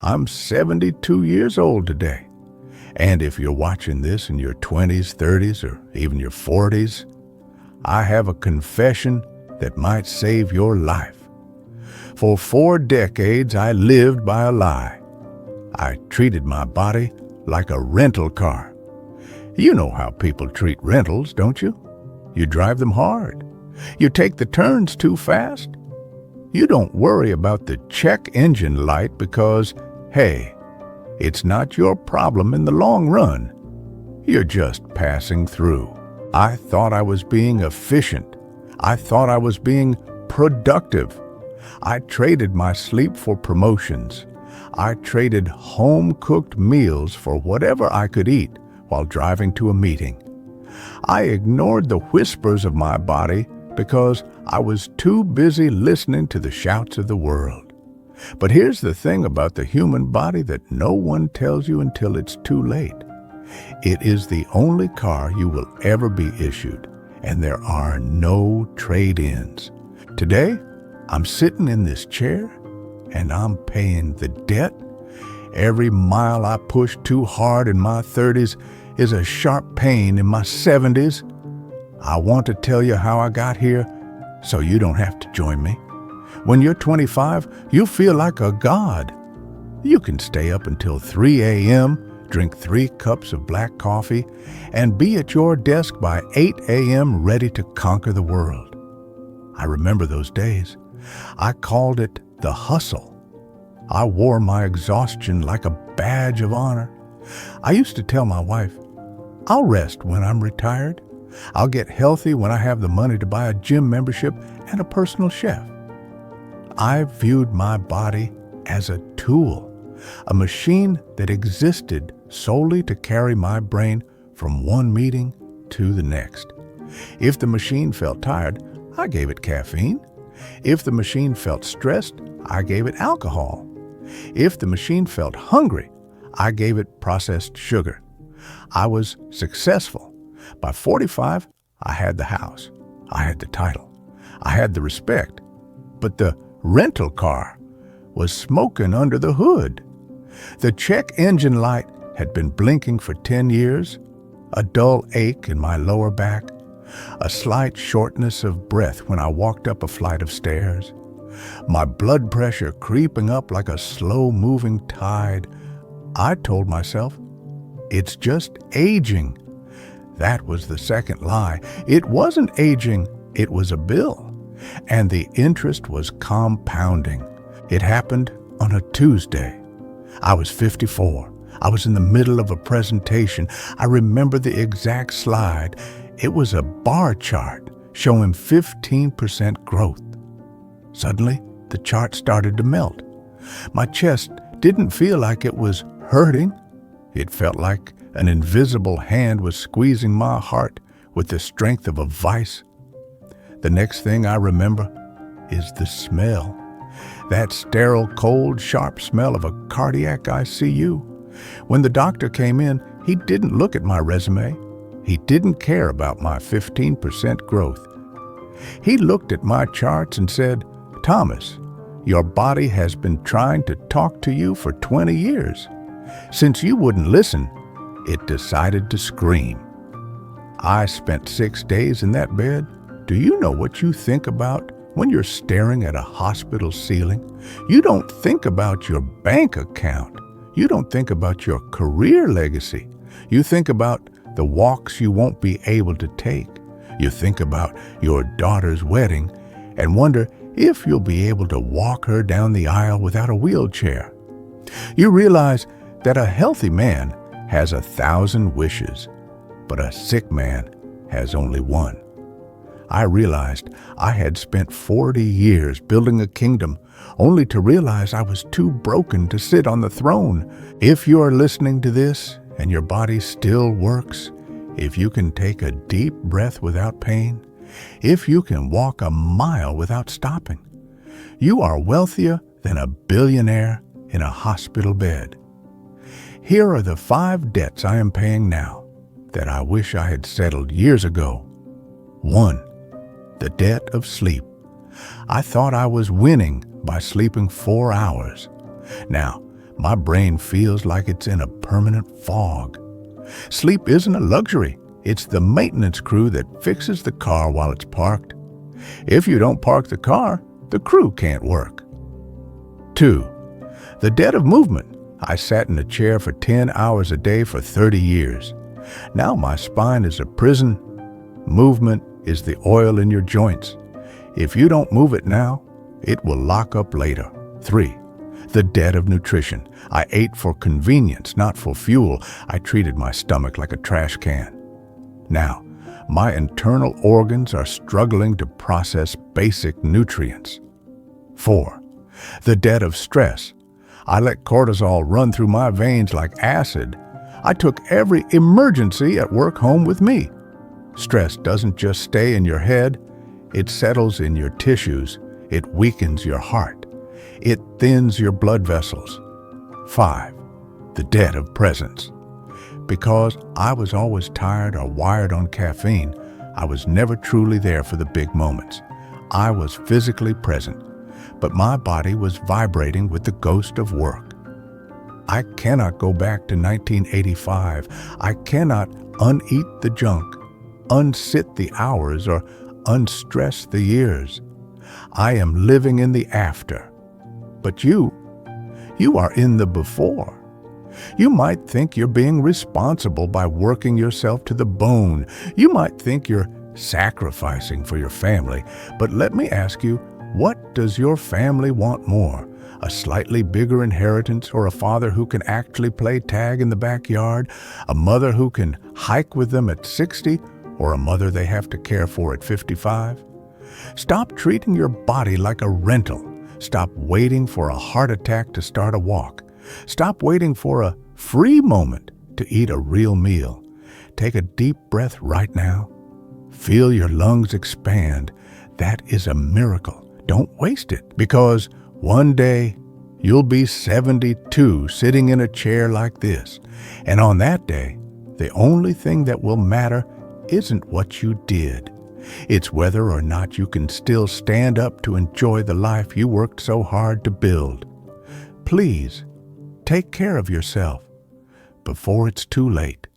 I'm 72 years old today. And if you're watching this in your 20s, 30s, or even your 40s, I have a confession that might save your life. For 4 decades, I lived by a lie. I treated my body like a rental car. You know how people treat rentals, don't you? You drive them hard. You take the turns too fast. You don't worry about the check engine light because, hey, it's not your problem in the long run. You're just passing through. I thought I was being efficient. I thought I was being productive. I traded my sleep for promotions. I traded home-cooked meals for whatever I could eat while driving to a meeting. I ignored the whispers of my body because I was too busy listening to the shouts of the world. But here's the thing about the human body that no one tells you until it's too late. It is the only car you will ever be issued, and there are no trade-ins. Today, I'm sitting in this chair, and I'm paying the debt. Every mile I push too hard in my 30s is a sharp pain in my 70s. I want to tell you how I got here, so you don't have to join me. When you're 25, you feel like a god. You can stay up until 3 a.m., drink 3 cups of black coffee, and be at your desk by 8 a.m. ready to conquer the world. I remember those days. I called it the hustle. I wore my exhaustion like a badge of honor. I used to tell my wife, I'll rest when I'm retired. I'll get healthy when I have the money to buy a gym membership and a personal chef. I viewed my body as a tool, a machine that existed solely to carry my brain from one meeting to the next. If the machine felt tired, I gave it caffeine. If the machine felt stressed, I gave it alcohol. If the machine felt hungry, I gave it processed sugar. I was successful. By 45, I had the house. I had the title. I had the respect. But the rental car was smoking under the hood. The check engine light had been blinking for 10 years, a dull ache in my lower back, a slight shortness of breath when I walked up a flight of stairs, my blood pressure creeping up like a slow-moving tide. I told myself, it's just aging. That was the second lie. It wasn't aging, it was a bill. And the interest was compounding. It happened on a Tuesday. I was 54. I was in the middle of a presentation. I remember the exact slide. It was a bar chart showing 15% growth. Suddenly, the chart started to melt. My chest didn't feel like it was hurting. It felt like an invisible hand was squeezing my heart with the strength of a vice. The next thing I remember is the smell. That sterile, cold, sharp smell of a cardiac ICU. When the doctor came in, he didn't look at my resume. He didn't care about my 15% growth. He looked at my charts and said, Thomas, your body has been trying to talk to you for 20 years. Since you wouldn't listen, it decided to scream. I spent 6 days in that bed. Do you know what you think about when you're staring at a hospital ceiling? You don't think about your bank account. You don't think about your career legacy. You think about the walks you won't be able to take. You think about your daughter's wedding and wonder if you'll be able to walk her down the aisle without a wheelchair. You realize that a healthy man has 1,000 wishes, but a sick man has only one. I realized I had spent 40 years building a kingdom, only to realize I was too broken to sit on the throne. If you are listening to this and your body still works, if you can take a deep breath without pain, if you can walk a mile without stopping, you are wealthier than a billionaire in a hospital bed. Here are the 5 debts I am paying now that I wish I had settled years ago. 1. The debt of sleep. I thought I was winning by sleeping 4 hours. Now, My brain feels like it's in a permanent fog. Sleep isn't a luxury. It's the maintenance crew that fixes the car while it's parked. If you don't park the car, the crew can't work. 2. The debt of movement. I sat in a chair for 10 hours a day for 30 years. Now my spine is a prison. Movement is the oil in your joints. If you don't move it now, it will lock up later. 3. The debt of nutrition. I ate for convenience, not for fuel. I treated my stomach like a trash can. Now, my internal organs are struggling to process basic nutrients. 4. The debt of stress. I let cortisol run through my veins like acid. I took every emergency at work home with me. Stress doesn't just stay in your head, it settles in your tissues. It weakens your heart. It thins your blood vessels. 5. The debt of presence. Because I was always tired or wired on caffeine, I was never truly there for the big moments. I was physically present, but my body was vibrating with the ghost of work. I cannot go back to 1985. I cannot uneat the junk, unsit the hours, or unstress the years. I am living in the after. But you are in the before. You might think you're being responsible by working yourself to the bone. You might think you're sacrificing for your family. But let me ask you, what does your family want more? A slightly bigger inheritance, or a father who can actually play tag in the backyard? A mother who can hike with them at 60? Or a mother they have to care for at 55? Stop treating your body like a rental. Stop waiting for a heart attack to start a walk. Stop waiting for a free moment to eat a real meal. Take a deep breath right now. Feel your lungs expand. That is a miracle. Don't waste it, because one day you'll be 72 sitting in a chair like this. And on that day, the only thing that will matter isn't what you did. It's whether or not you can still stand up to enjoy the life you worked so hard to build. Please, take care of yourself before it's too late.